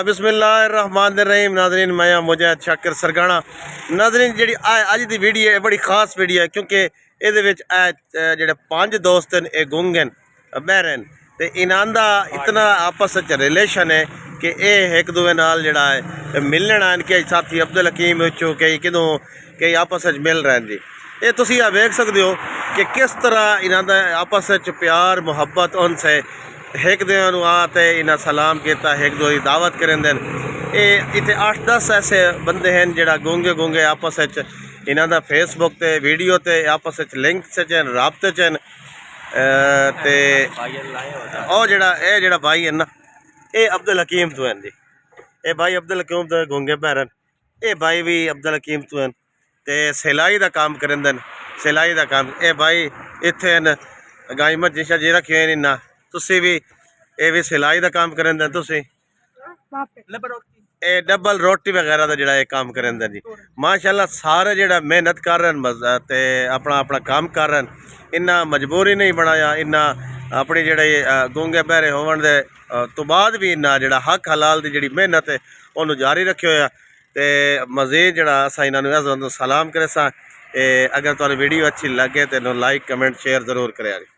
बिस्मिल्लाहिर्रहमानिर्रहीम। नाज़रीन मैं मुजाहिद शाकिर सरगाना। नाज़रीन जी अज की वीडियो है बड़ी खास वीडियो है क्योंकि ये जो 5 दोस्त हैं ये गुंग हैं बहर तो इन्हां दा इतना आपस रिलेशन है कि ये एक दूए नाल जड़ा है मिलन आन के साथी अब्दुल हकीम विचों कई किदों कई आपस मिल रहे हैं जी। ये तुसी वेख सकते हो कि किस तरह इन्हां दा आपस प्यार मुहब्बत उनस है। एक दूए आते इन्हें सलाम किया, एक दूसरी दावत करें देन। ये इतने 8-10 ऐसे बंदे हैं जड़ा गूंगे गूंगे आपस इन्हों का फेसबुक ते वीडियो ते आपस लिंक च राबते च जड़ा भाई है ना ये अब्दुल हकीम तो हैं जी। ये भाई अब्दुल हकीम तो गूंगे भैरन, ये भाई भी अब्दुल हकीम तो हैं ते सिलाई का काम करें देन। सिलाई का काम ये भाई इतने गाय मज्जी शजी रखी हुई इन्ना तुसी भी ये भी सिलाई का काम करें दें। तुसी ये डबल रोटी वगैरह का जोड़ा काम करें दें जी। माशाल्लाह सारे जोड़ा मेहनत कर रहे हैं अपना अपना काम कर रहे हैं। इन्ना मजबूरी नहीं बनाया, इन्ना अपनी जोड़े गूंगे बहरे होवन दे तो बाद भी इन्ना जोड़ा हक हलाल की जी मेहनत है उन्होंने जारी रखे हुआ। तो मजीद जोड़ा असा इन्होंने सलाम करे सा। अगर तुहानू वीडियो अच्छी लगे तो लाइक कमेंट शेयर जरूर करे।